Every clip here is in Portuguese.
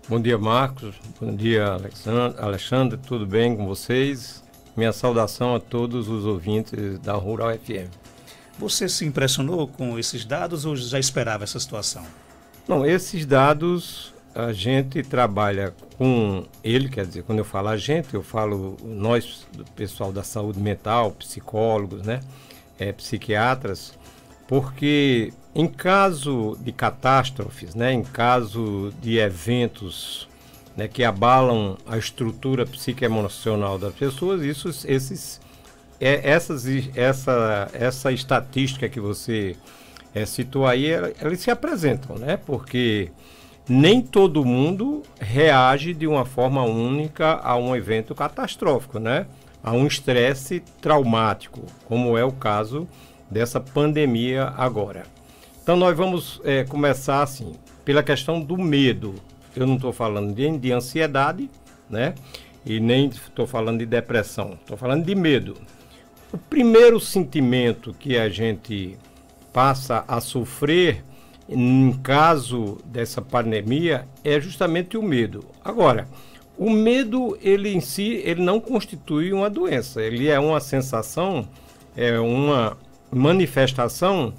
Bom dia, Marcos. Bom dia, Alexandre. Tudo bem com vocês? Minha saudação a todos os ouvintes da Rural FM. Você se impressionou com esses dados ou já esperava essa situação? Não, esses dados a gente trabalha com ele, quer dizer, quando eu falo a gente, eu falo nós, do pessoal da saúde mental, psicólogos, né? Psiquiatras, porque em caso de catástrofes, né, em caso de eventos, né, que abalam a estrutura psicoemocional das pessoas, essa estatística que você citou aí, elas se apresentam, né, porque nem todo mundo reage de uma forma única a um evento catastrófico, né, a um estresse traumático, como é o caso dessa pandemia agora. Então nós vamos começar assim, pela questão do medo. Eu não estou falando de ansiedade, né? E nem estou falando de depressão, estou falando de medo. O primeiro sentimento que a gente passa a sofrer em caso dessa pandemia é justamente o medo. Agora, o medo, ele em si, ele não constitui uma doença, ele é uma sensação, é uma manifestação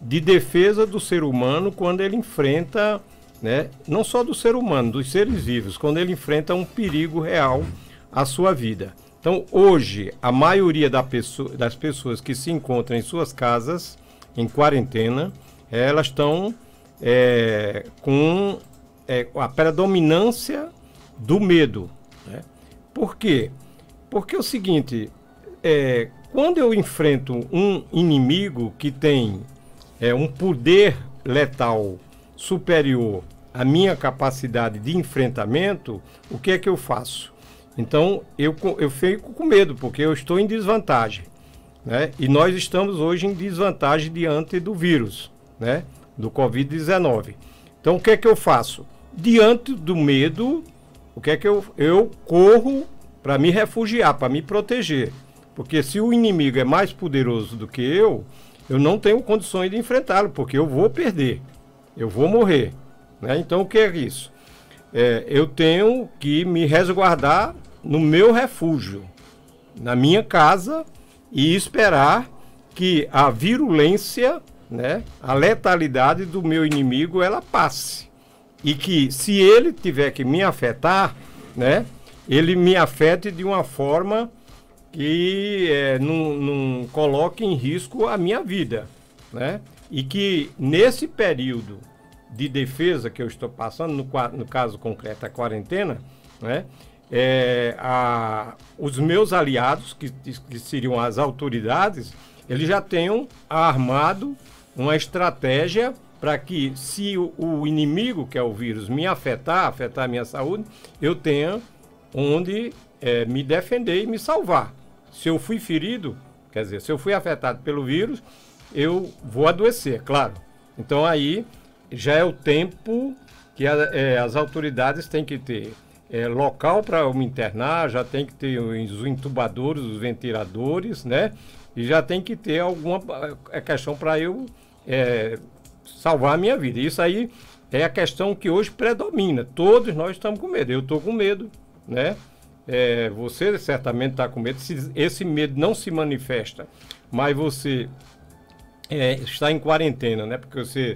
de defesa do ser humano quando ele enfrenta, né, não só do ser humano, dos seres vivos, quando ele enfrenta um perigo real à sua vida. Então, hoje, a maioria das pessoas que se encontram em suas casas, em quarentena, elas estão com a predominância do medo, né? Por quê? Porque é o seguinte, quando eu enfrento um inimigo que tem um poder letal superior à minha capacidade de enfrentamento, o que é que eu faço? Então, eu fico com medo, porque eu estou em desvantagem, né? E nós estamos hoje em desvantagem diante do vírus, né? Do Covid-19. Então, o que é que eu faço? Diante do medo, o que é que eu corro para me refugiar, para me proteger? Porque se o inimigo é mais poderoso do que eu não tenho condições de enfrentá-lo, porque eu vou perder, eu vou morrer, né? Então, o que é isso? Eu tenho que me resguardar no meu refúgio, na minha casa, e esperar que a virulência, né, a letalidade do meu inimigo, ela passe. E que, se ele tiver que me afetar, né, ele me afete de uma forma que não coloque em risco a minha vida, né? E que nesse período de defesa que eu estou passando, no caso concreto a quarentena, né? Os meus aliados, que seriam as autoridades, eles já tenham armado uma estratégia para que, se o inimigo, que é o vírus, me afetar a minha saúde, eu tenha onde me defender e me salvar. Se eu fui ferido, quer dizer, se eu fui afetado pelo vírus, eu vou adoecer, claro. Então aí já é o tempo que as autoridades têm que ter local para eu me internar, já tem que ter os intubadores, os ventiladores, né? E já tem que ter alguma questão para eu salvar a minha vida. Isso aí é a questão que hoje predomina. Todos nós estamos com medo. Eu estou com medo, né? Você certamente está com medo. Se esse medo não se manifesta, mas você está em quarentena, né? Porque você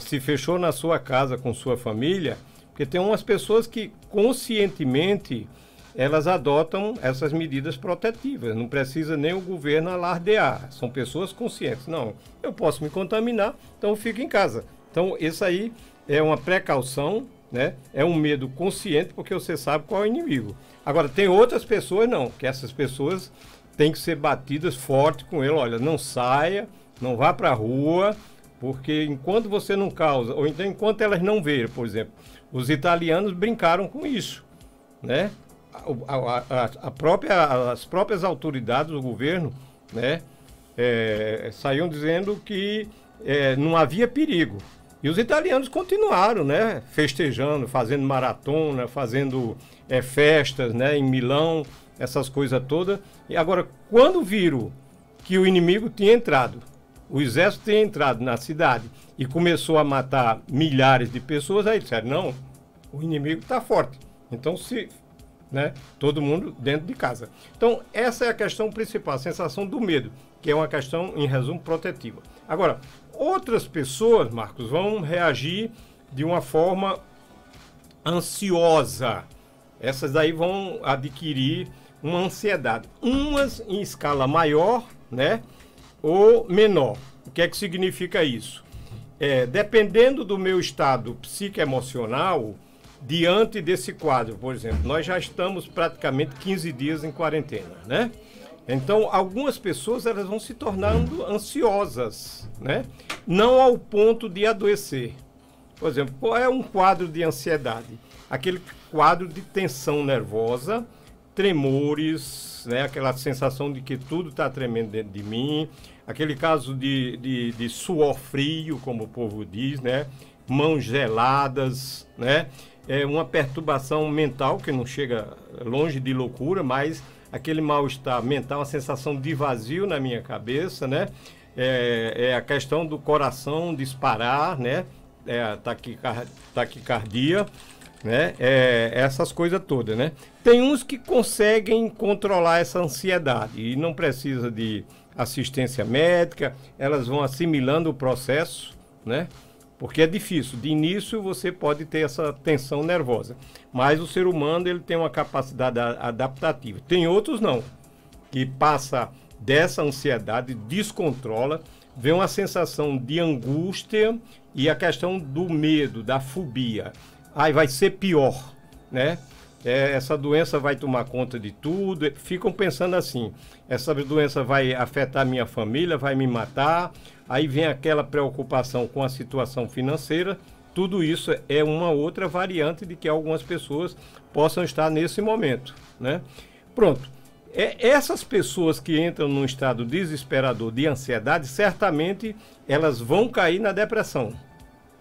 se fechou na sua casa com sua família, porque tem umas pessoas que conscientemente elas adotam essas medidas protetivas. Não precisa nem o governo alardear. São pessoas conscientes. Não, eu posso me contaminar, então eu fico em casa. Então, isso aí é uma precaução, né? É um medo consciente, porque você sabe qual é o inimigo. Agora, tem outras pessoas não, que essas pessoas têm que ser batidas forte com ele. Olha, não saia, não vá para a rua, porque enquanto você não causa, ou então enquanto elas não verem, por exemplo, os italianos brincaram com isso, né? As próprias autoridades do governo, né, saíam dizendo que não havia perigo. E os italianos continuaram, né, festejando, fazendo maratona, fazendo festas, né, em Milão, essas coisas todas. E agora, quando viram que o inimigo tinha entrado, o exército tinha entrado na cidade e começou a matar milhares de pessoas, aí disseram, não, O inimigo está forte. Então, né, todo mundo dentro de casa. Então, essa é a questão principal, a sensação do medo, que é uma questão, em resumo, protetiva. Agora, outras pessoas, Marcos, vão reagir de uma forma ansiosa. Essas aí vão adquirir uma ansiedade. Umas em escala maior, né, ou menor. O que é que significa isso? Dependendo do meu estado psicoemocional, diante desse quadro, por exemplo, nós já estamos praticamente 15 dias em quarentena, né? Então, algumas pessoas elas vão se tornando ansiosas, né? Não ao ponto de adoecer. Por exemplo, qual é um quadro de ansiedade? Aquele quadro de tensão nervosa, tremores, né? Aquela sensação de que tudo está tremendo dentro de mim, aquele caso de suor frio, como o povo diz, né? Mãos geladas, né? Uma perturbação mental que não chega longe de loucura, mas aquele mal-estar mental, uma sensação de vazio na minha cabeça, né? A questão do coração disparar, né? A taquicardia, né? Essas coisas todas, né? Tem uns que conseguem controlar essa ansiedade e não precisa de assistência médica, elas vão assimilando o processo, né? Porque é difícil. De início você pode ter essa tensão nervosa, mas o ser humano ele tem uma capacidade adaptativa. Tem outros não, que passa dessa ansiedade, descontrola, vem uma sensação de angústia e a questão do medo, da fobia. Aí vai ser pior, né? Essa doença vai tomar conta de tudo. Ficam pensando assim, essa doença vai afetar minha família, vai me matar. Aí vem aquela preocupação com a situação financeira. Tudo isso é uma outra variante de que algumas pessoas possam estar nesse momento, né? Pronto. Essas pessoas que entram num estado desesperador de ansiedade, certamente elas vão cair na depressão.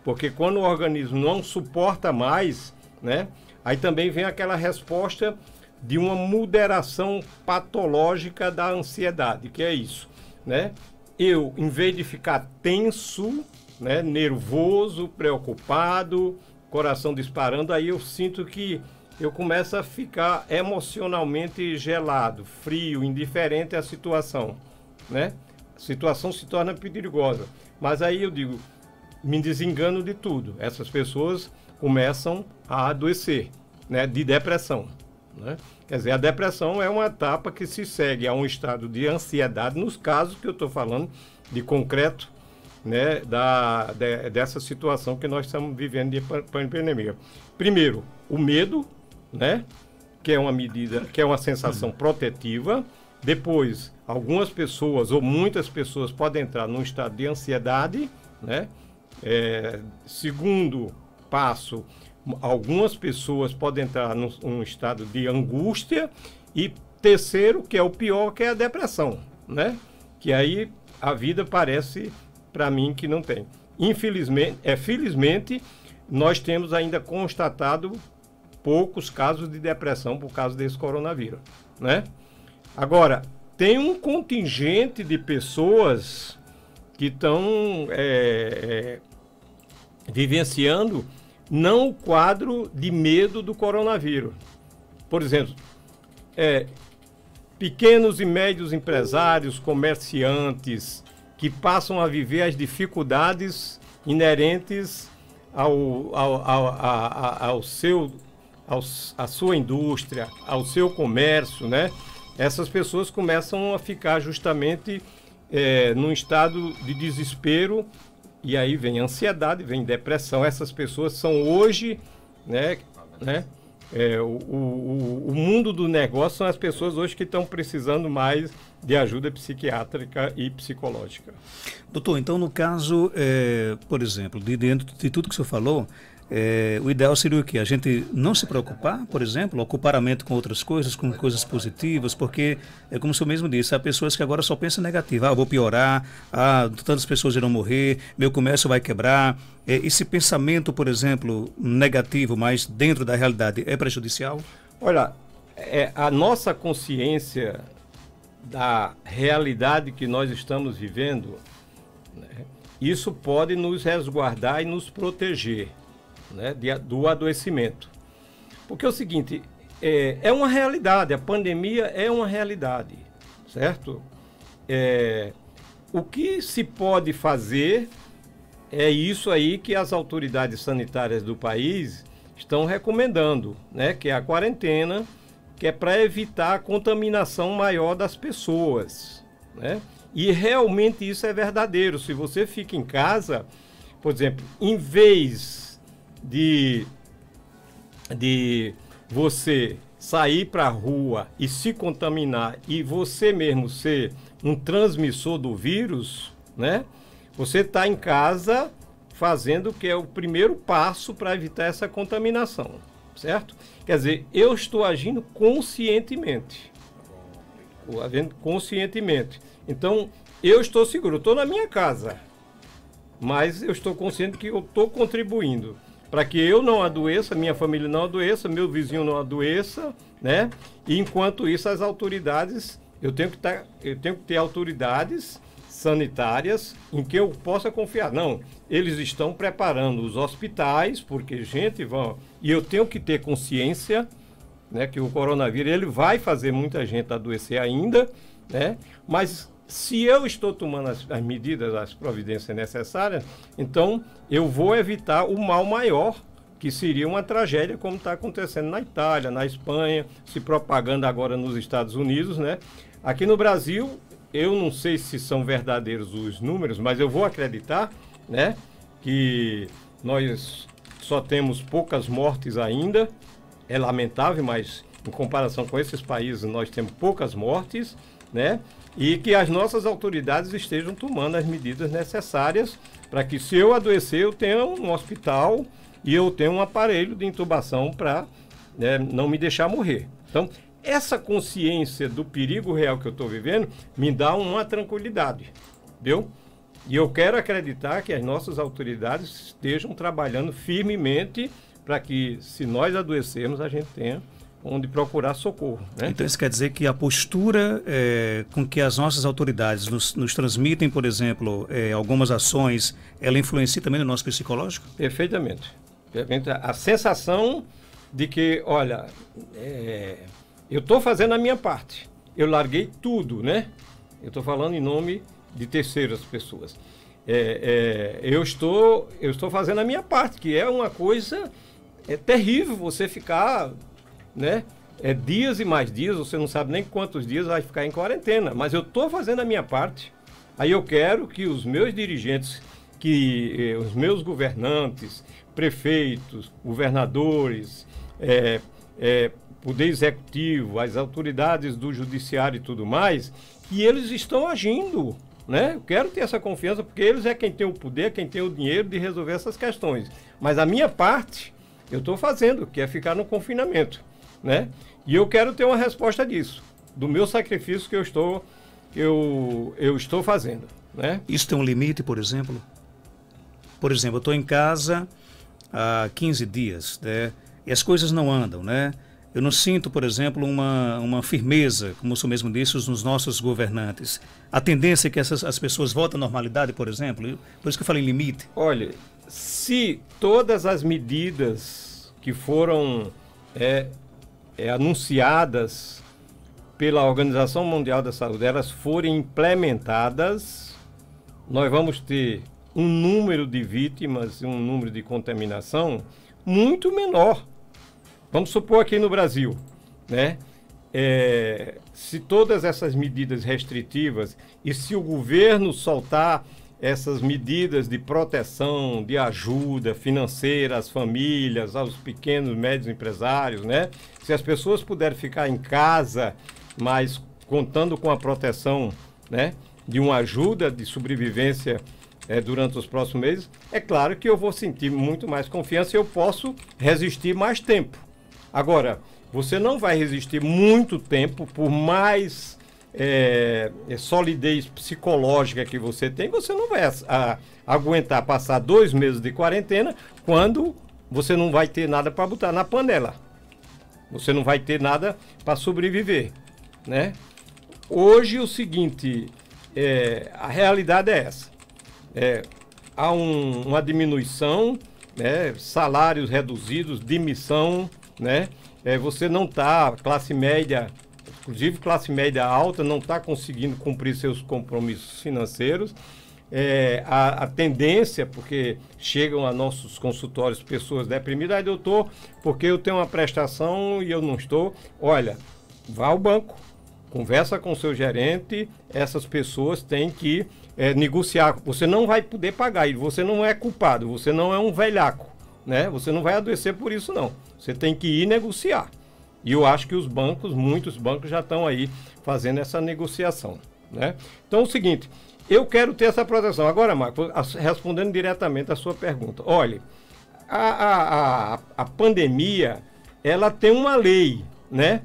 Porque quando o organismo não suporta mais, né? Aí também vem aquela resposta de uma moderação patológica da ansiedade, que é isso, né? Eu, em vez de ficar tenso, né, nervoso, preocupado, coração disparando, aí eu sinto que eu começo a ficar emocionalmente gelado, frio, indiferente à situação, né? A situação se torna perigosa. Mas aí eu digo, me desengano de tudo. Essas pessoas começam a adoecer, né, de depressão, né? Quer dizer, a depressão é uma etapa que se segue a um estado de ansiedade, nos casos que eu estou falando de concreto, né, dessa situação que nós estamos vivendo de pandemia. Primeiro, o medo, né, que é uma medida, que é uma sensação protetiva. Depois, algumas pessoas ou muitas pessoas podem entrar num estado de ansiedade, né? Segundo passo, algumas pessoas podem entrar num estado de angústia. E terceiro, que é o pior, que é a depressão, né? Que aí a vida parece, para mim, que não tem. Infelizmente, felizmente, nós temos ainda constatado poucos casos de depressão por causa desse coronavírus, né? Agora, tem um contingente de pessoas que estão vivenciando não o quadro de medo do coronavírus. Por exemplo, pequenos e médios empresários, comerciantes, que passam a viver as dificuldades inerentes à sua indústria, ao seu comércio, né? Essas pessoas começam a ficar justamente num estado de desespero. E aí vem ansiedade, vem depressão. Essas pessoas são hoje, né, o mundo do negócio são as pessoas hoje que estão precisando mais de ajuda psiquiátrica e psicológica. Doutor, então no caso, por exemplo, dentro de tudo que o senhor falou, o ideal seria o quê? A gente não se preocupar, por exemplo, ocupar a mente com outras coisas, com coisas positivas, porque, como o senhor mesmo disse, há pessoas que agora só pensam negativo. Vou piorar, tantas pessoas irão morrer, meu comércio vai quebrar. Esse pensamento, por exemplo, negativo, mas dentro da realidade, é prejudicial? Olha, a nossa consciência da realidade que nós estamos vivendo, né, isso pode nos resguardar e nos proteger. né, do adoecimento. Porque é o seguinte, é uma realidade, a pandemia é uma realidade, certo? O que se pode fazer é isso aí que as autoridades sanitárias do país estão recomendando, né? Que é a quarentena, que é para evitar a contaminação maior das pessoas, né? E realmente isso é verdadeiro. Se você fica em casa, por exemplo, em vez de você sair para a rua e se contaminar e você mesmo ser um transmissor do vírus, né? Você está em casa fazendo o que é o primeiro passo para evitar essa contaminação, certo? Quer dizer, eu estou agindo conscientemente. Conscientemente. Então, eu estou seguro, eu estou na minha casa, mas eu estou consciente que eu estou contribuindo para que eu não adoeça, minha família não adoeça, meu vizinho não adoeça, né? E enquanto isso, as autoridades, eu tenho que ter autoridades sanitárias em que eu possa confiar. Não, eles estão preparando os hospitais, porque e eu tenho que ter consciência, né, que o coronavírus ele vai fazer muita gente adoecer ainda, né? Mas se eu estou tomando as medidas, as providências necessárias, então eu vou evitar o mal maior, que seria uma tragédia como está acontecendo na Itália, na Espanha, se propagando agora nos Estados Unidos, né? Aqui no Brasil, eu não sei se são verdadeiros os números, mas eu vou acreditar, né, que nós só temos poucas mortes ainda. É lamentável, mas em comparação com esses países nós temos poucas mortes, né? E que as nossas autoridades estejam tomando as medidas necessárias para que, se eu adoecer, eu tenha um hospital e eu tenha um aparelho de intubação para, né, não me deixar morrer. Então, essa consciência do perigo real que eu estou vivendo me dá uma tranquilidade, viu? E eu quero acreditar que as nossas autoridades estejam trabalhando firmemente para que, se nós adoecermos, a gente tenha onde procurar socorro, né? Então isso quer dizer que a postura com que as nossas autoridades nos transmitem, por exemplo, algumas ações, ela influencia também no nosso psicológico? Perfeitamente. A sensação de que, olha, eu estou fazendo a minha parte, eu larguei tudo, né? Eu estou falando em nome de terceiras pessoas. Eu estou fazendo a minha parte, que é uma coisa terrível você ficar, né? Dias e mais dias, você não sabe nem quantos dias vai ficar em quarentena, mas eu estou fazendo a minha parte. Aí eu quero que os meus dirigentes, os meus governantes, prefeitos, governadores, poder executivo, as autoridades do judiciário e tudo mais, que eles estão agindo, né? Eu quero ter essa confiança, porque eles é quem tem o poder, quem tem o dinheiro de resolver essas questões. Mas a minha parte, eu estou fazendo, que é ficar no confinamento, né? E eu quero ter uma resposta disso, do meu sacrifício que eu estou fazendo, né? Isso tem um limite, por exemplo? Por exemplo, eu estou em casa há 15 dias, né? E as coisas não andam, né? Eu não sinto, por exemplo, uma firmeza, como o senhor mesmo disse, nos nossos governantes. A tendência é que as pessoas voltem à normalidade, por exemplo? Por isso que eu falei limite. Olha, se todas as medidas que foram anunciadas pela Organização Mundial da Saúde, elas forem implementadas, nós vamos ter um número de vítimas, um número de contaminação muito menor. Vamos supor aqui no Brasil, né? Se todas essas medidas restritivas e se o governo soltar essas medidas de proteção, de ajuda financeira às famílias, aos pequenos e médios empresários, né? Se as pessoas puderem ficar em casa, mas contando com a proteção, né, de uma ajuda de sobrevivência durante os próximos meses, é claro que eu vou sentir muito mais confiança e eu posso resistir mais tempo. Agora, você não vai resistir muito tempo, por mais solidez psicológica que você tem, você não vai aguentar passar 2 meses de quarentena quando você não vai ter nada para botar na panela. Você não vai ter nada para sobreviver, né? Hoje o seguinte, a realidade é essa. Há uma diminuição né? Salários reduzidos, demissão, né? Você não está, classe média, inclusive classe média alta, não está conseguindo cumprir seus compromissos financeiros. A tendência, porque chegam a nossos consultórios pessoas deprimidas, doutor, porque eu tenho uma prestação e eu não estou. Olha, vá ao banco, conversa com o seu gerente, essas pessoas têm que negociar. Você não vai poder pagar, e você não é culpado, você não é um velhaco, né? Você não vai adoecer por isso, não. Você tem que ir negociar. E eu acho que os bancos, muitos bancos já estão aí fazendo essa negociação, né? Então é o seguinte, eu quero ter essa proteção. Agora, Marco, respondendo diretamente a sua pergunta. Olha, a pandemia, ela tem uma lei, né?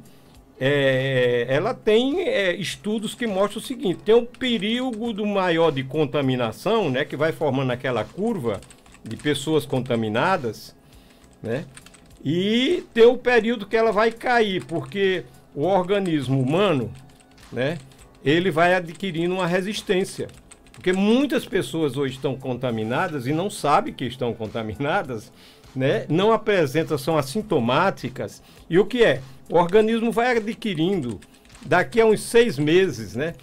Ela tem estudos que mostram o seguinte, tem um período maior de contaminação, né? Que vai formando aquela curva de pessoas contaminadas, né? E tem o período que ela vai cair, porque o organismo humano, né? Ele vai adquirindo uma resistência. Porque muitas pessoas hoje estão contaminadas e não sabem que estão contaminadas, né? Não apresentam, são assintomáticas. E o que é? O organismo vai adquirindo, daqui a uns 6 meses, né?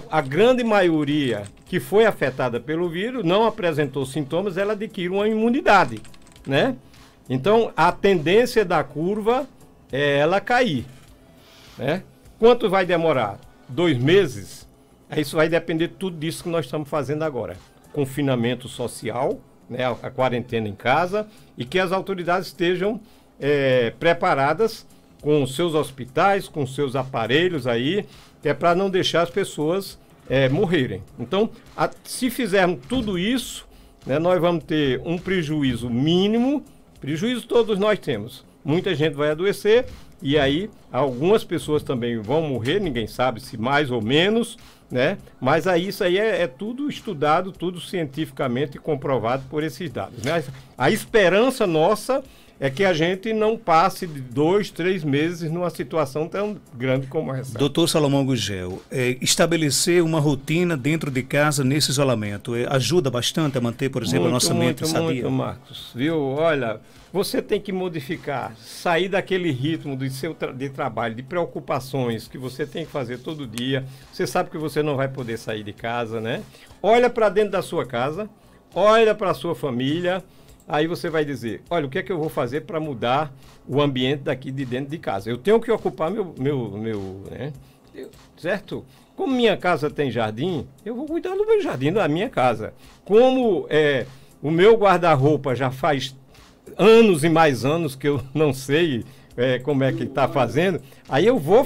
A grande maioria que foi afetada pelo vírus não apresentou sintomas, ela adquire uma imunidade, né? Então, a tendência da curva é ela cair, né? Quanto vai demorar? 2 meses? Isso vai depender de tudo disso que nós estamos fazendo agora. Confinamento social, né? A quarentena em casa, e que as autoridades estejam preparadas com os seus hospitais, com os seus aparelhos aí, que é para não deixar as pessoas morrerem. Então, se fizermos tudo isso, né, nós vamos ter um prejuízo mínimo. Prejuízo todos nós temos. Muita gente vai adoecer e aí algumas pessoas também vão morrer, ninguém sabe se mais ou menos, né? Mas aí isso aí é tudo estudado, tudo cientificamente comprovado por esses dados, né? A esperança nossa é que a gente não passe de 2, 3 meses numa situação tão grande como essa. Doutor Salomão Gugel, estabelecer uma rotina dentro de casa nesse isolamento ajuda bastante a manter, por exemplo, a nossa mente sadia? Muito, Marcos. Viu? Olha, você tem que modificar, sair daquele ritmo de trabalho, de preocupações que você tem que fazer todo dia. Você sabe que você não vai poder sair de casa, né? Olha para dentro da sua casa, olha para a sua família. Aí você vai dizer, olha, o que é que eu vou fazer para mudar o ambiente daqui de dentro de casa? Eu tenho que ocupar meu né? Certo? Como minha casa tem jardim, eu vou cuidar do meu jardim, da minha casa. Como o meu guarda-roupa já faz anos e mais anos que eu não sei como é que está fazendo, aí eu vou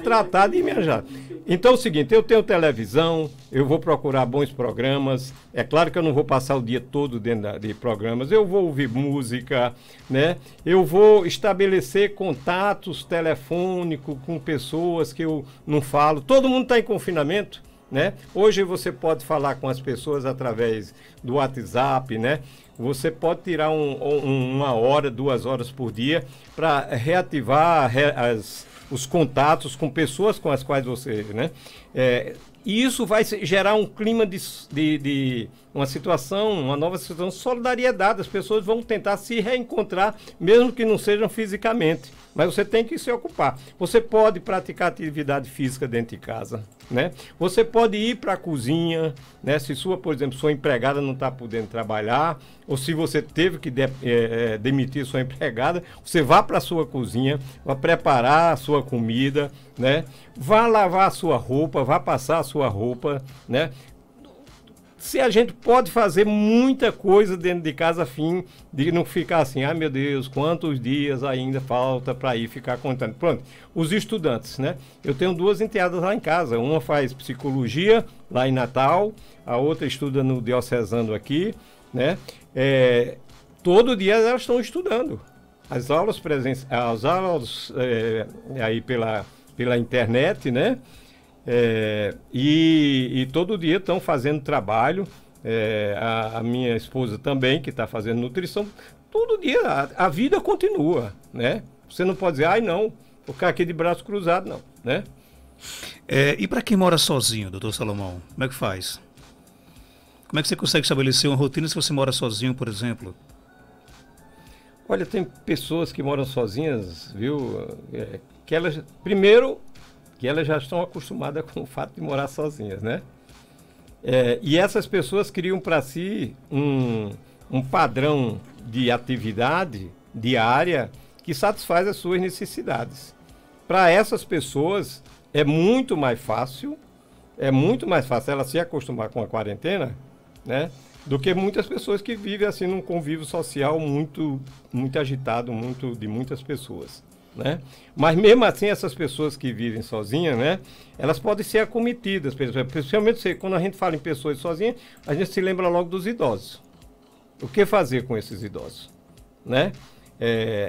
tratar de me arranjar. Então é o seguinte, eu tenho televisão, eu vou procurar bons programas, é claro que eu não vou passar o dia todo dentro de programas, eu vou ouvir música, né? Eu vou estabelecer contatos telefônicos com pessoas que eu não falo, todo mundo está em confinamento, né? Hoje você pode falar com as pessoas através do WhatsApp, né? Você pode tirar 1 hora, 2 horas por dia para reativar os contatos com pessoas com as quais você, né? E isso vai gerar um clima de uma situação, uma nova situação de solidariedade. As pessoas vão tentar se reencontrar, mesmo que não sejam fisicamente. Mas você tem que se ocupar. Você pode praticar atividade física dentro de casa, né? Você pode ir para a cozinha, né? Se por exemplo, sua empregada não está podendo trabalhar, ou se você teve que demitir sua empregada, você vá para a sua cozinha, vá preparar a sua comida, né? Vá lavar a sua roupa, vá passar a sua roupa, né? Se a gente pode fazer muita coisa dentro de casa a fim de não ficar assim, meu Deus, quantos dias ainda falta para ir ficar contando. Pronto, os estudantes, né? Eu tenho 2 enteadas lá em casa, uma faz psicologia lá em Natal, a outra estuda no Diocesano aqui, né? Todo dia elas estão estudando. As aulas aí pela internet, né? E todo dia estão fazendo trabalho, a minha esposa também, que está fazendo nutrição, todo dia a vida continua, né? Você não pode dizer, não, vou ficar aqui de braço cruzado, não, né? E para quem mora sozinho, doutor Salomão, como é que faz? Como é que você consegue estabelecer uma rotina se você mora sozinho, por exemplo? Olha, tem pessoas que moram sozinhas, viu? Que elas, primeiro, que elas já estão acostumadas com o fato de morar sozinhas, né? E essas pessoas criam para si um padrão de atividade diária que satisfaz as suas necessidades. Para essas pessoas é muito mais fácil ela se acostumar com a quarentena, né, do que muitas pessoas que vivem assim num convívio social muito agitado, de muitas pessoas, né? Mas mesmo assim essas pessoas que vivem sozinhas, né, elas podem ser acometidas, principalmente quando a gente fala em pessoas sozinhas, a gente se lembra logo dos idosos. O que fazer com esses idosos, né?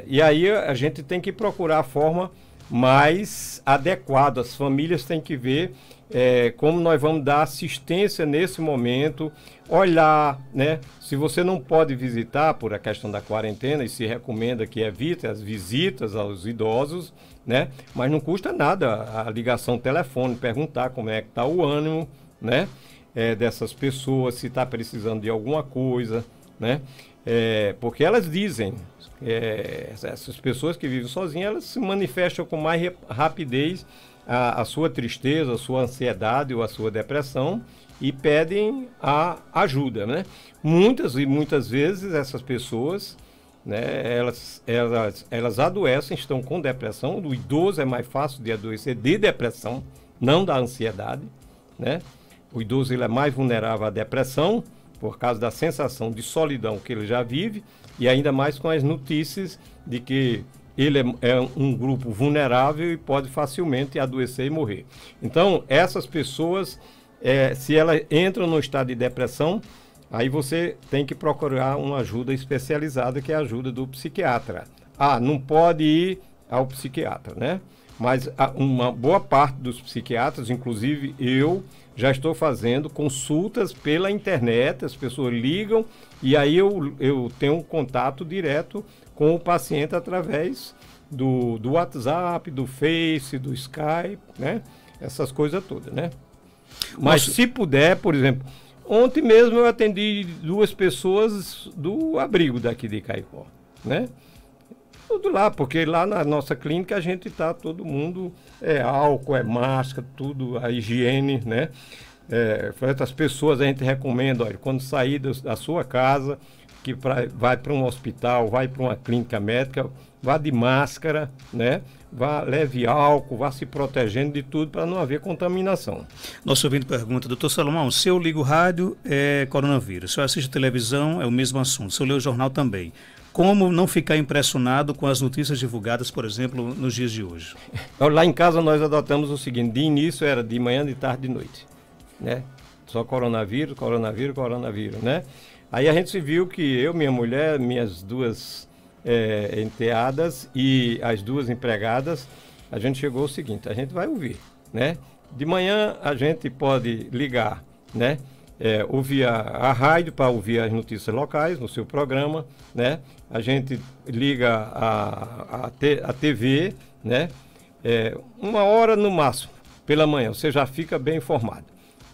E aí a gente tem que procurar a forma mais adequada. As famílias têm que ver como nós vamos dar assistência nesse momento, olhar, né? Se você não pode visitar por a questão da quarentena, e se recomenda que evite as visitas aos idosos, né? Mas não custa nada a ligação telefone, perguntar como é que está o ânimo, né? Dessas pessoas, se está precisando de alguma coisa, né? Porque elas dizem, essas pessoas que vivem sozinhas, elas se manifestam com mais rapidez a sua tristeza, a sua ansiedade ou a sua depressão e pedem a ajuda, né? Muitas vezes essas pessoas, né, elas adoecem, estão com depressão. O idoso é mais fácil de adoecer de depressão, não da ansiedade, né? O idoso ele é mais vulnerável à depressão por causa da sensação de solidão que ele já vive e ainda mais com as notícias de que ele é um grupo vulnerável e pode facilmente adoecer e morrer. Então, essas pessoas, se elas entram no estado de depressão, aí você tem que procurar uma ajuda especializada, que é a ajuda do psiquiatra. Não pode ir ao psiquiatra, né? Mas uma boa parte dos psiquiatras, inclusive eu, já estou fazendo consultas pela internet, as pessoas ligam e aí eu tenho um contato direto com o paciente através do WhatsApp, do Face, do Skype, né? Essas coisas todas, né? Mas se puder, por exemplo, ontem mesmo eu atendi 2 pessoas do abrigo daqui de Caicó, né? Tudo lá, porque lá na nossa clínica a gente tá, todo mundo, álcool, máscara, tudo, a higiene, né? As pessoas a gente recomenda, olha, quando sair da sua casa, que vai para um hospital, vai para uma clínica médica, vá de máscara, né? Leve álcool, vá se protegendo de tudo para não haver contaminação. Nosso ouvinte pergunta, doutor Salomão, se eu ligo o rádio, é coronavírus. Se eu assisto televisão, é o mesmo assunto. Se eu ler o jornal, também. Como não ficar impressionado com as notícias divulgadas, por exemplo, nos dias de hoje? Lá em casa nós adotamos o seguinte, de início era de manhã, de tarde, de noite, né? Só coronavírus, né? Aí a gente se viu que eu, minha mulher, minhas 2 enteadas e as 2 empregadas, a gente chegou ao seguinte, a gente vai ouvir, né? De manhã a gente pode ligar, né? Ouvir a rádio para ouvir as notícias locais no seu programa, né? A gente liga a TV, né? 1 hora no máximo pela manhã, você já fica bem informado.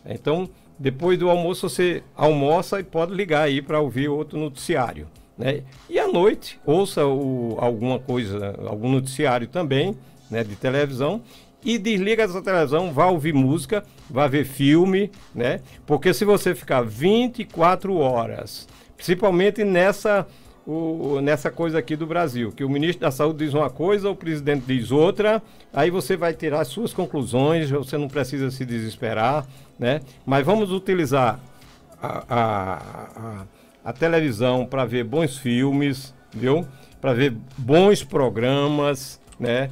Então, depois do almoço você almoça e pode ligar aí para ouvir outro noticiário, né? E à noite ouça alguma coisa, algum noticiário também, né, de televisão. E desliga essa televisão, vá ouvir música, vá ver filme, né? Porque se você ficar 24 horas, principalmente nessa coisa aqui do Brasil, que o ministro da Saúde diz uma coisa, o presidente diz outra, aí você vai tirar as suas conclusões, você não precisa se desesperar, né? Mas vamos utilizar a televisão para ver bons filmes, viu? Para ver bons programas, né?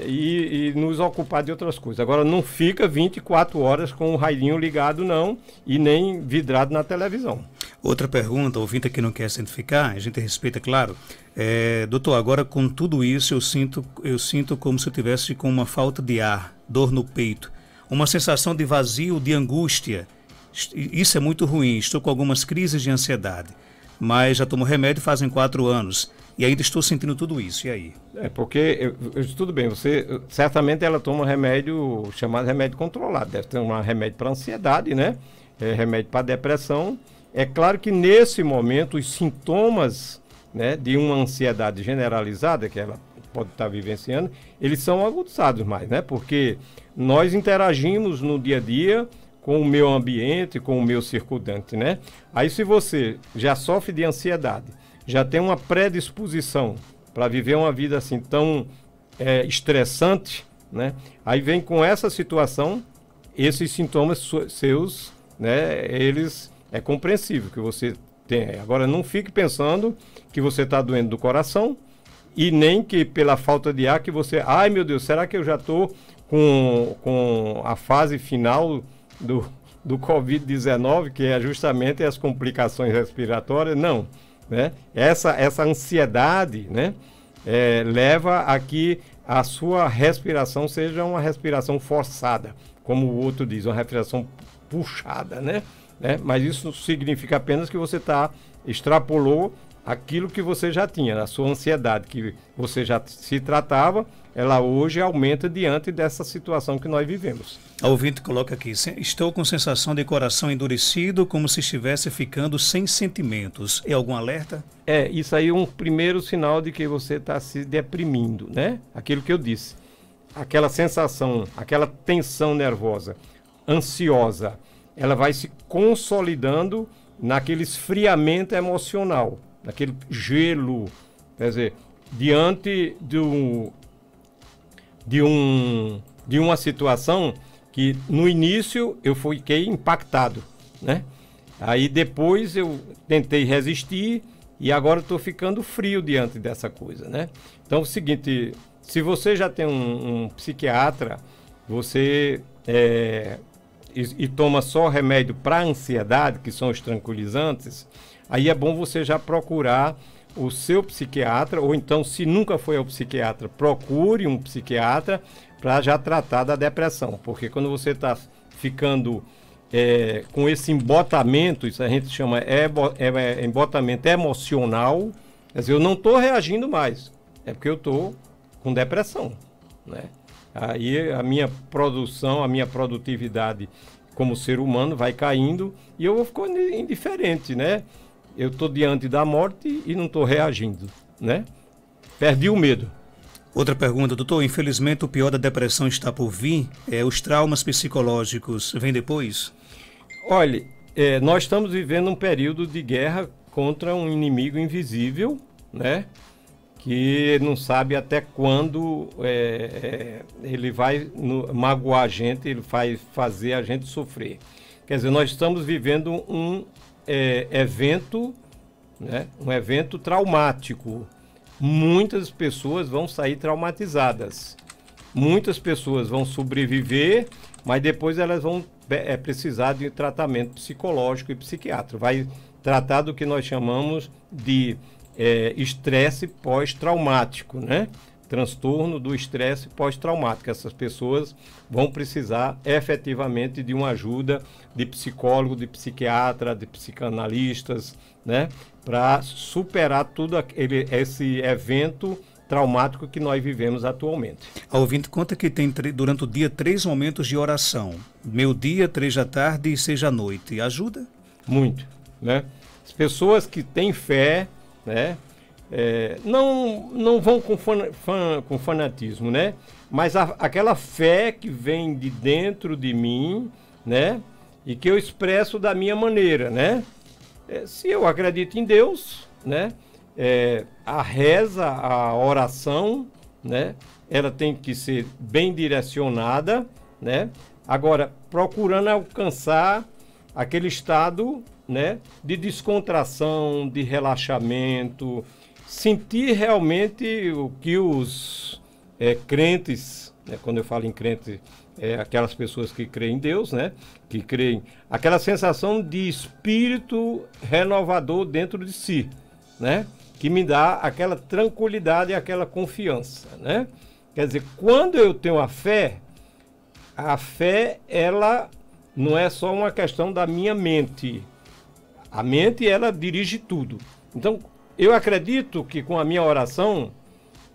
E nos ocupar de outras coisas. Agora, não fica 24 horas com o radinho ligado, não, e nem vidrado na televisão. Outra pergunta, o ouvinte que não quer se identificar, a gente respeita, claro. Doutor, agora com tudo isso, eu sinto como se eu tivesse com uma falta de ar, dor no peito, uma sensação de vazio, de angústia. Isso é muito ruim, estou com algumas crises de ansiedade, mas já tomo remédio fazem 4 anos. E ainda estou sentindo tudo isso, e aí? Porque, tudo bem, certamente ela toma remédio chamado remédio controlado, deve ter um remédio para ansiedade, né? remédio para depressão. É claro que nesse momento os sintomas, né, de uma ansiedade generalizada que ela pode estar vivenciando, eles são aguçados mais, né? Porque nós interagimos no dia a dia com o meio ambiente, com o meio circundante, né? Aí se você já sofre de ansiedade, já tem uma predisposição para viver uma vida assim tão estressante, né? Aí vem com essa situação, esses sintomas seus, né? Eles é compreensível que você tem. Agora não fique pensando que você está doendo do coração e nem que pela falta de ar que você... Ai, meu Deus, será que eu já estou com a fase final do Covid-19, que é justamente as complicações respiratórias? Não, né? Essa ansiedade, né, leva a que a sua respiração seja uma respiração forçada, como o outro diz, uma respiração puxada, né? Mas isso significa apenas que você extrapolou aquilo que você já tinha, a sua ansiedade que você já se tratava, ela hoje aumenta diante dessa situação que nós vivemos. A ouvinte coloca aqui: estou com sensação de coração endurecido, como se estivesse ficando sem sentimentos. É algum alerta? Isso aí é um primeiro sinal de que você está se deprimindo, né? Aquilo que eu disse, aquela sensação, aquela tensão nervosa, ansiosa, ela vai se consolidando naquele esfriamento emocional, naquele gelo, quer dizer, diante de uma situação que no início eu fiquei impactado, né? Aí depois eu tentei resistir e agora estou ficando frio diante dessa coisa, né? Então é o seguinte, se você já tem um psiquiatra, você e toma só remédio para ansiedade, que são os tranquilizantes, aí é bom você já procurar o seu psiquiatra, ou então, se nunca foi ao psiquiatra, procure um psiquiatra para já tratar da depressão, porque quando você está ficando com esse embotamento, isso a gente chama embotamento emocional, quer dizer, eu não estou reagindo mais, é porque eu estou com depressão, né? Aí a minha produção, a minha produtividade como ser humano vai caindo e eu vou ficando indiferente, né? Eu estou diante da morte e não estou reagindo, né? Perdi o medo. Outra pergunta, doutor. Infelizmente o pior da depressão está por vir. Os traumas psicológicos vêm depois? Olha, nós estamos vivendo um período de guerra contra um inimigo invisível, né? Que não sabe até quando ele vai magoar a gente, ele vai fazer a gente sofrer. Quer dizer, nós estamos vivendo um evento, né? Um evento traumático. Muitas pessoas vão sair traumatizadas. Muitas pessoas vão sobreviver, mas depois elas vão precisar de tratamento psicológico e psiquiátrico. Vai tratar do que nós chamamos de estresse pós-traumático, né? Transtorno do estresse pós-traumático. Essas pessoas vão precisar efetivamente de uma ajuda de psicólogo, de psiquiatra, de psicanalistas, né? Para superar tudo esse evento traumático que nós vivemos atualmente. A ouvinte conta que tem durante o dia 3 momentos de oração. Meio-dia, 3 da tarde e 6 da noite. Ajuda? Muito, né? As pessoas que têm fé, né? Não vão com fanatismo, né? Mas aquela fé que vem de dentro de mim, né? E que eu expresso da minha maneira, né? Se eu acredito em Deus, né? A reza, a oração, né? Ela tem que ser bem direcionada, né? Agora, procurando alcançar aquele estado, né, de descontração, de relaxamento, sentir realmente o que os crentes, né, quando eu falo em crente, aquelas pessoas que creem em Deus, né, que creem, aquela sensação de espírito renovador dentro de si, né, que me dá aquela tranquilidade e aquela confiança, né? Quer dizer, quando eu tenho a fé, ela não é só uma questão da minha mente. A mente, ela dirige tudo. Então, eu acredito que com a minha oração,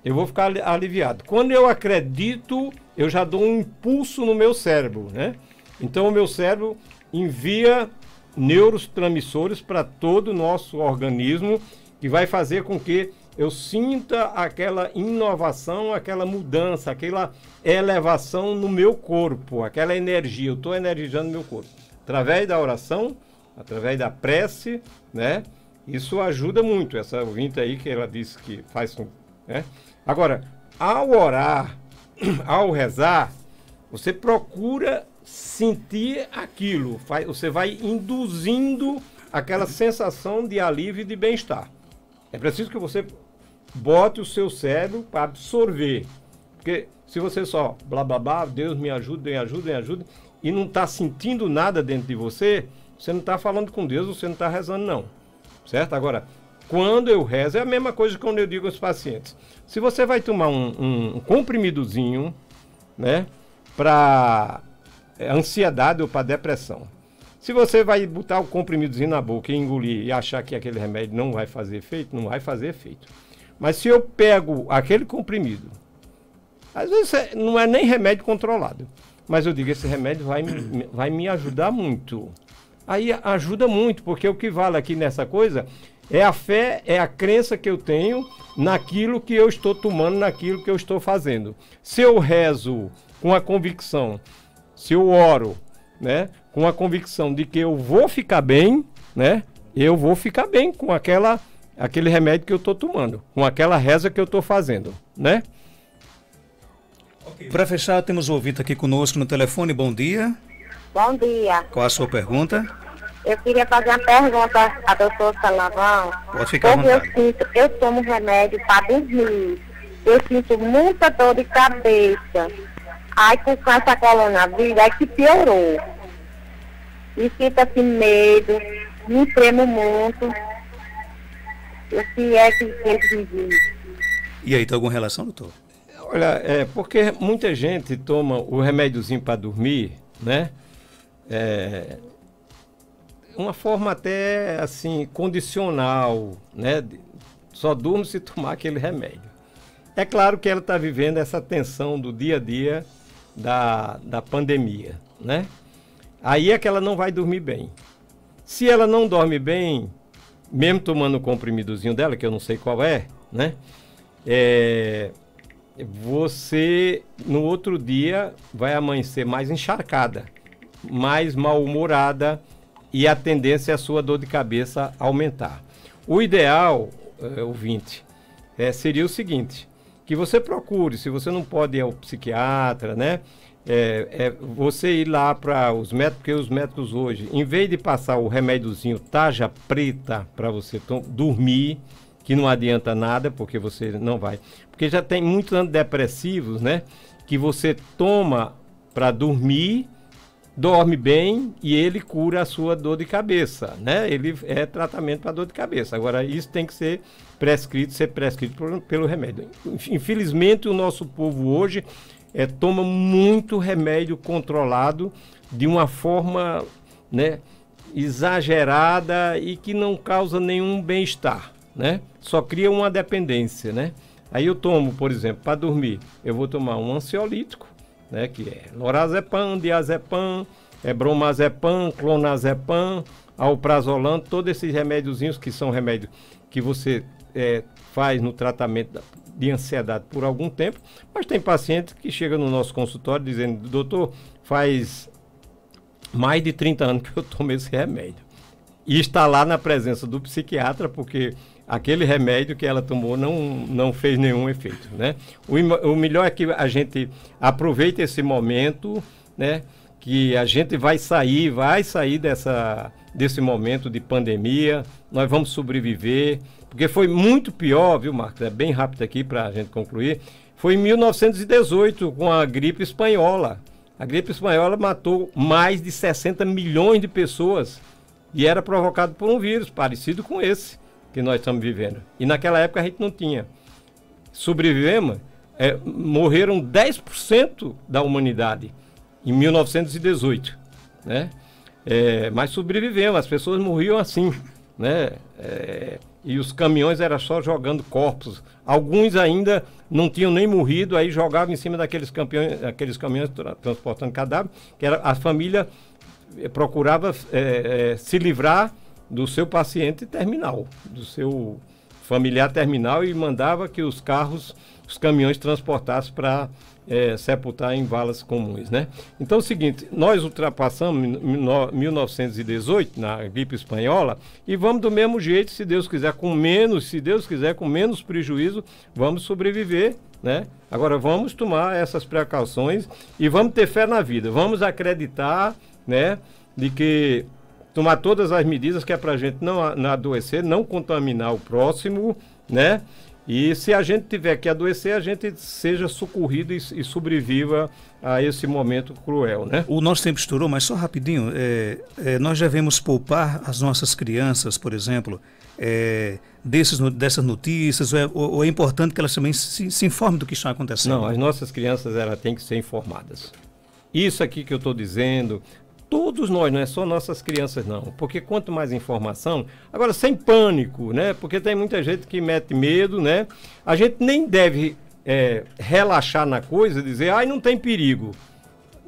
eu vou ficar aliviado. Quando eu acredito, eu já dou um impulso no meu cérebro, né? Então, o meu cérebro envia neurotransmissores para todo o nosso organismo, que vai fazer com que eu sinta aquela inovação, aquela mudança, aquela elevação no meu corpo, aquela energia. Eu estou energizando meu corpo. Através da oração, através da prece, né? Isso ajuda muito. Essa ouvinte aí que ela disse que faz... né? Agora, ao orar, ao rezar, você procura sentir aquilo. Você vai induzindo aquela sensação de alívio e de bem-estar. É preciso que você bote o seu cérebro para absorver. Porque se você só blá blá blá, Deus me ajuda, me ajuda, me ajuda, e não está sentindo nada dentro de você, você não está falando com Deus, você não está rezando não. Certo? Agora, quando eu rezo, é a mesma coisa que quando eu digo aos pacientes. Se você vai tomar um comprimidozinho, né, para ansiedade ou para depressão, se você vai botar o comprimidozinho na boca e engolir e achar que aquele remédio não vai fazer efeito, não vai fazer efeito. Mas se eu pego aquele comprimido, às vezes não é nem remédio controlado, mas eu digo, esse remédio vai me ajudar muito. Aí ajuda muito, porque o que vale aqui nessa coisa é a fé, é a crença que eu tenho naquilo que eu estou tomando, naquilo que eu estou fazendo. Se eu rezo com a convicção, se eu oro, né, com a convicção de que eu vou ficar bem, né, eu vou ficar bem com aquele remédio que eu estou tomando, com aquela reza que eu estou fazendo, né? Okay. Para fechar, temos um ouvinte aqui conosco no telefone. Bom dia. Bom dia. Qual a sua pergunta? Eu queria fazer uma pergunta a doutor Salavão. Pode ficar à vontade. Eu tomo remédio para dormir. Eu sinto muita dor de cabeça. Aí com essa coronavírus, aí que piorou. E sinto assim medo, me tremo muito. O que é que ele diz? E aí, tem alguma relação, doutor? Olha, porque muita gente toma o remédiozinho para dormir, né? Uma forma até assim condicional, né? Só durmo se tomar aquele remédio. É claro que ela está vivendo essa tensão do dia a dia da pandemia, né? Aí é que ela não vai dormir bem. Se ela não dorme bem, mesmo tomando o comprimidozinho dela, que eu não sei qual é, né? Você no outro dia vai amanhecer mais encharcada, mais mal-humorada, e a tendência é a sua dor de cabeça aumentar. O ideal, ouvinte, seria o seguinte, que você procure, se você não pode ir ao psiquiatra, né? Você ir lá para os médicos, porque os médicos hoje, em vez de passar o remédiozinho tarja preta para você dormir, que não adianta nada, porque você não vai. Porque já tem muitos antidepressivos, né? Que você toma para dormir, dorme bem e ele cura a sua dor de cabeça, né? Ele é tratamento para dor de cabeça. Agora, isso tem que ser prescrito pelo remédio. Infelizmente, o nosso povo hoje toma muito remédio controlado de uma forma, né, exagerada e que não causa nenhum bem-estar, né? Só cria uma dependência, né? Aí eu tomo, por exemplo, para dormir, eu vou tomar um ansiolítico, né, que é lorazepam, diazepam, bromazepam, clonazepam, alprazolam, todos esses remédiozinhos que são remédios que você faz no tratamento de ansiedade por algum tempo, mas tem paciente que chega no nosso consultório dizendo, doutor, faz mais de 30 anos que eu tomo esse remédio. E está lá na presença do psiquiatra, porque aquele remédio que ela tomou não fez nenhum efeito, né? O melhor é que a gente aproveite esse momento, né? Que a gente vai sair desse momento de pandemia, nós vamos sobreviver, porque foi muito pior, viu, Marcos? É bem rápido aqui para a gente concluir. Foi em 1918, com a gripe espanhola. A gripe espanhola matou mais de 60 milhões de pessoas e era provocado por um vírus parecido com esse que nós estamos vivendo. E naquela época a gente não tinha. Sobrevivemos, morreram 10% da humanidade em 1918, né? Mas sobrevivemos, as pessoas morriam assim, né? E os caminhões eram só jogando corpos. Alguns ainda não tinham nem morrido, aí jogavam em cima daqueles caminhões transportando cadáver, que era a família procurava se livrar do seu paciente terminal, do seu familiar terminal, e mandava que os caminhões transportassem para sepultar em valas comuns, né? Então é o seguinte, nós ultrapassamos 1918 na gripe espanhola e vamos do mesmo jeito, se Deus quiser com menos prejuízo, vamos sobreviver, né? Agora vamos tomar essas precauções e vamos ter fé na vida, vamos acreditar, né, de que tomar todas as medidas que é para a gente não adoecer, não contaminar o próximo, né? E se a gente tiver que adoecer, a gente seja socorrido e sobreviva a esse momento cruel, né? O nosso tempo estourou, mas só rapidinho, nós devemos poupar as nossas crianças, por exemplo, dessas notícias, ou é importante que elas também se informem do que está acontecendo? Não, as nossas crianças elas têm que ser informadas. Isso aqui que eu estou dizendo, todos nós, não é só nossas crianças não, porque quanto mais informação, agora sem pânico, né? Porque tem muita gente que mete medo, né? A gente nem deve relaxar na coisa, dizer, não tem perigo.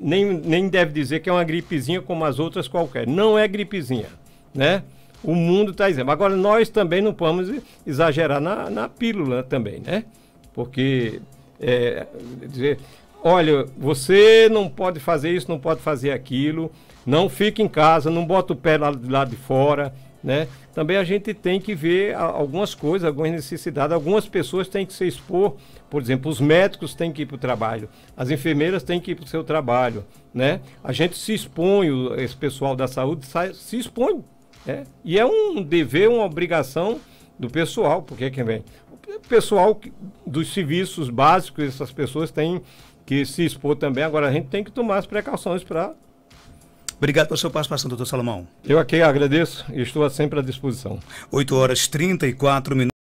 Nem deve dizer que é uma gripezinha como as outras qualquer. Não é gripezinha, né? O mundo está dizendo. Agora nós também não podemos exagerar na pílula também, né? Porque dizer, olha, você não pode fazer isso, não pode fazer aquilo, não fica em casa, não bota o pé lá de fora, né? Também a gente tem que ver algumas coisas, algumas necessidades, algumas pessoas têm que se expor, por exemplo, os médicos têm que ir para o trabalho, as enfermeiras têm que ir para o seu trabalho, né? A gente se expõe, esse pessoal da saúde se expõe, né? E é um dever, uma obrigação do pessoal, porque quem vem? O pessoal dos serviços básicos, essas pessoas têm que se expor também. Agora a gente tem que tomar as precauções para... Obrigado pela sua participação, doutor Salomão. Eu aqui agradeço e estou sempre à disposição. 8h34.